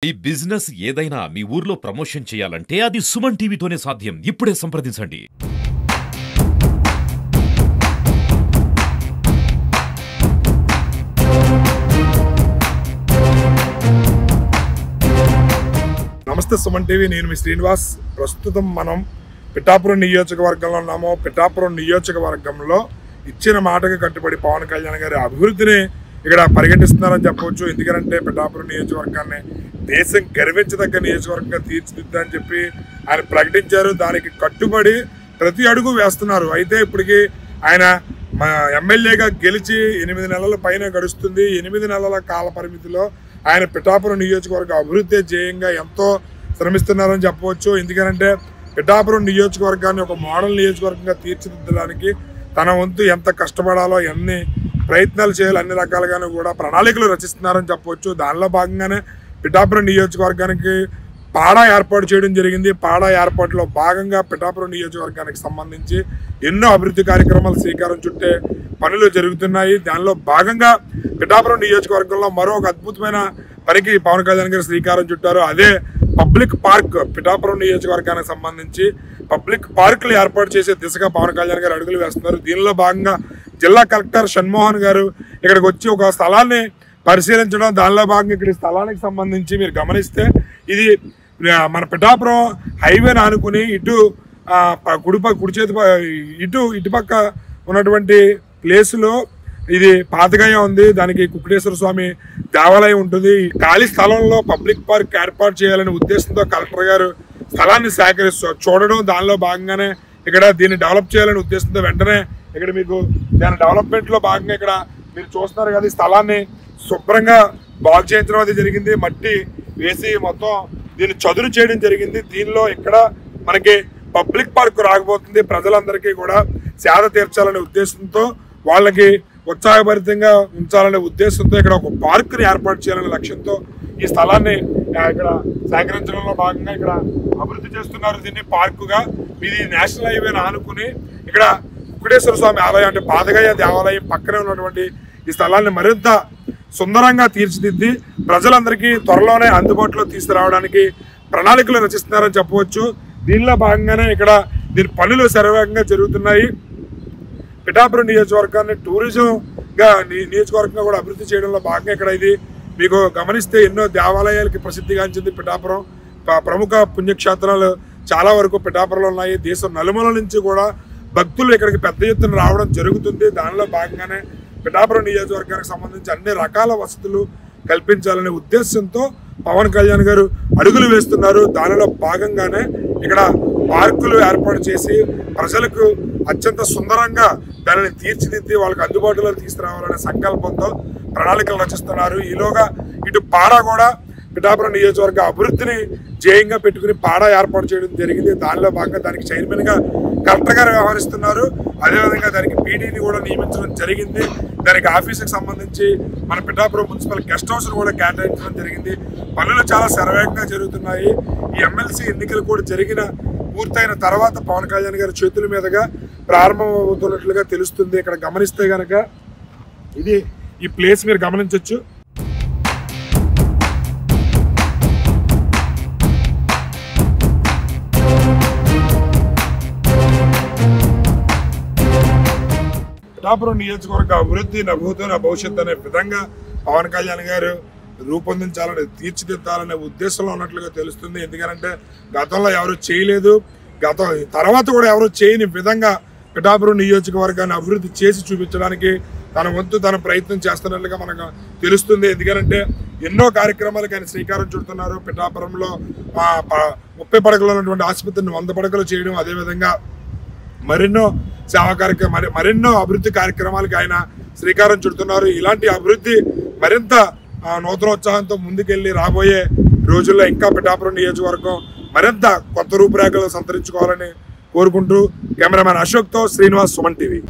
ఈ బిజినెస్ ఏదైనా మీ ఊర్లో ప్రమోషన్ చేయాలంటే అది సుమన్ టీవీతోనే సాధ్యం. ఇప్పుడే సంప్రదించండి. నమస్తే సుమన్ టీవీ, నేను మీ శ్రీనివాస్. ప్రస్తుతం మనం పిఠాపురం నియోజకవర్గంలో ఉన్నాము. పిఠాపురం నియోజకవర్గంలో ఇచ్చిన మాటకు కట్టుబడి పవన్ కళ్యాణ్ గారి అభివృద్ధిని ఇక్కడ పరిగణిస్తున్నారని చెప్పవచ్చు. ఎందుకంటే పిఠాపురం నియోజకవర్గాన్ని దేశం గర్వించదగ్గ నియోజకవర్గంగా తీర్చిదిద్దని చెప్పి ఆయన ప్రకటించారు. దానికి కట్టుబడి ప్రతి అడుగు వేస్తున్నారు. అయితే ఇప్పటికీ ఆయన ఎమ్మెల్యేగా గెలిచి 8 నెలల పైన గడుస్తుంది. 8 నెలల కాల పరిమితిలో ఆయన పిఠాపురం నియోజకవర్గ అభివృద్ధి ధ్యేయంగా ఎంతో శ్రమిస్తున్నారని చెప్పవచ్చు. ఎందుకంటే పిఠాపురం నియోజకవర్గాన్ని ఒక మోడల్ నియోజకవర్గంగా తీర్చిదిద్దడానికి తన వంతు ఎంత కష్టపడాలో ఎన్ని ప్రయత్నాలు చేయాలి, అన్ని రకాలుగాను కూడా ప్రణాళికలు రచిస్తున్నారని చెప్పవచ్చు. దానిలో భాగంగానే పిఠాపురం నియోజకవర్గానికి పాడా ఏర్పాటు చేయడం జరిగింది. పాడా ఏర్పాటులో భాగంగా పిఠాపురం నియోజకవర్గానికి సంబంధించి ఎన్నో అభివృద్ధి కార్యక్రమాలు శ్రీకారం చుట్టే పనులు జరుగుతున్నాయి. దానిలో భాగంగా పిఠాపురం నియోజకవర్గంలో మరో ఒక అద్భుతమైన పనికి పవన్ కళ్యాణ్ గారు శ్రీకారం చుట్టారు. అదే పబ్లిక్ పార్క్. పిఠాపురం నియోజకవర్గానికి సంబంధించి పబ్లిక్ పార్కులు ఏర్పాటు చేసే దిశగా పవన్ కళ్యాణ్ గారు అడుగులు వేస్తున్నారు. దీనిలో భాగంగా జిల్లా కలెక్టర్ షణ్మోహన్ గారు ఇక్కడికి వచ్చి ఒక స్థలాన్ని పరిశీలించడం, దానిలో భాగంగా ఇక్కడ స్థలానికి సంబంధించి మీరు గమనిస్తే ఇది మన పిఠాపురం హైవేని ఆనుకుని ఇటు కుడి చేతి ఇటుపక్క ఉన్నటువంటి ప్లేసులో ఇది పాతగా ఉంది. దానికి కుక్కటేశ్వర స్వామి దేవాలయం ఉంటుంది. ఖాళీ స్థలంలో పబ్లిక్ పార్క్ ఏర్పాటు చేయాలనే ఉద్దేశంతో కలెక్టర్ గారు స్థలాన్ని సేకరిస్తూ చూడడం, దానిలో భాగంగానే ఇక్కడ దీన్ని డెవలప్ చేయాలనే ఉద్దేశంతో వెంటనే ఇక్కడ మీకు దాని డెవలప్మెంట్లో భాగంగా ఇక్కడ మీరు చూస్తున్నారు కదా, ఈ స్థలాన్ని శుభ్రంగా బాగు చేయించడం అది జరిగింది. మట్టి వేసి మొత్తం దీన్ని చదును చేయడం జరిగింది. దీనిలో ఇక్కడ మనకి పబ్లిక్ పార్క్ రాకపోతుంది. ప్రజలందరికీ కూడా సేద తీర్చాలనే ఉద్దేశంతో వాళ్ళకి ఉత్సాహభరితంగా ఉంచాలనే ఉద్దేశంతో ఇక్కడ ఒక పార్కుని ఏర్పాటు చేయాలనే లక్ష్యంతో ఈ స్థలాన్ని ఇక్కడ సేకరించడంలో భాగంగా ఇక్కడ అభివృద్ధి చేస్తున్నారు. దీన్ని పార్కుగా ఇది నేషనల్ హైవేని ఆనుకుని ఇక్కడ కుక్కటేశ్వర స్వామి ఆలయం అంటే పాతగయ్య దేవాలయం పక్కనే ఉన్నటువంటి ఈ స్థలాన్ని మరింత సుందరంగా తీర్చిదిద్ది ప్రజలందరికీ త్వరలోనే అందుబాటులో తీసుకురావడానికి ప్రణాళికలు రచిస్తున్నారని చెప్పవచ్చు. దీనిలో భాగంగానే ఇక్కడ దీని పనులు శరవేగంగా జరుగుతున్నాయి. పిఠాపురం నియోజకవర్గాన్ని టూరిజంగా నియోజకవర్గంగా కూడా అభివృద్ధి చేయడంలో భాగంగా ఇక్కడ ఇది మీకు గమనిస్తే ఎన్నో దేవాలయాలకి ప్రసిద్ధిగాంచింది పిఠాపురం. ప్రముఖ పుణ్యక్షేత్రాలు చాలా వరకు పిఠాపురంలో ఉన్నాయి. దేశం నలుమూల నుంచి కూడా భక్తులు ఇక్కడికి పెద్ద ఎత్తున రావడం జరుగుతుంది. దానిలో భాగంగానే పిఠాపురం నియోజకవర్గానికి సంబంధించి అన్ని రకాల వసతులు కల్పించాలనే ఉద్దేశంతో పవన్ కళ్యాణ్ గారు అడుగులు వేస్తున్నారు. దానిలో భాగంగానే ఇక్కడ పార్కులు ఏర్పాటు చేసి ప్రజలకు అత్యంత సుందరంగా దానిని తీర్చిదిద్ది వాళ్ళకి అందుబాటులో తీసుకురావాలనే సంకల్పంతో ప్రణాళికలు రచిస్తున్నారు. ఈలోగా ఇటు పాడా కూడా పిఠాపురం నియోజకవర్గ అభివృద్ధిని ధ్యేయంగా పెట్టుకుని పాడా ఏర్పాటు చేయడం జరిగింది. దానిలో భాగంగా దానికి చైర్మన్గా కలెక్టర్ గారు వ్యవహరిస్తున్నారు. అదేవిధంగా దానికి పీడీని కూడా నియమించడం జరిగింది. దానికి ఆఫీసుకి సంబంధించి మన పిఠాపురం మున్సిపల్ గెస్ట్ హౌస్ను కూడా కేటాయించడం జరిగింది. పనులు చాలా శరవేగంగా జరుగుతున్నాయి. ఈ ఎమ్మెల్సీ ఎన్నికలు కూడా పూర్తయిన తర్వాత పవన్ కళ్యాణ్ గారి చేతుల మీదుగా ప్రారంభమవుతున్నట్లుగా తెలుస్తుంది. ఇక్కడ గమనిస్తే కనుక ఇది ఈ ప్లేస్ మీరు గమనించవచ్చు. పిఠాపురం నియోజకవర్గ అభివృద్ధి నభూతో భవిష్యత్తు అనే విధంగా పవన్ కళ్యాణ్ గారు రూపొందించాలని తీర్చిదిద్దాలనే ఉద్దేశంలో ఉన్నట్లుగా తెలుస్తుంది. ఎందుకంటే గతంలో ఎవరు చేయలేదు, తర్వాత కూడా ఎవరు చేయని విధంగా పిఠాపురం నియోజకవర్గాన్ని అభివృద్ధి చేసి చూపించడానికి తన వంతు తన ప్రయత్నం చేస్తున్నట్లుగా మనకు తెలుస్తుంది. ఎందుకంటే ఎన్నో కార్యక్రమాలకు ఆయన శ్రీకారం చుడుతున్నారు. పిఠాపురంలో 30 పడకలు ఉన్నటువంటి ఆసుపత్రిని 100 పడకలు చేయడం, అదేవిధంగా మరెన్నో సేవా కార్యక్రమాలు మరెన్నో అభివృద్ధి కార్యక్రమాలకు ఆయన శ్రీకారం చుడుతున్నారు. ఇలాంటి అభివృద్ధి మరింత నూతనోత్సాహంతో ముందుకెళ్ళి రాబోయే రోజుల్లో ఇంకా పిఠాపురం నియోజకవర్గం మరింత కొత్త రూపురేఖలు సంతరించుకోవాలని కోరుకుంటూ కెమెరామ్యాన్ అశోక్తో శ్రీనివాస్, సుమన్ టీవీ.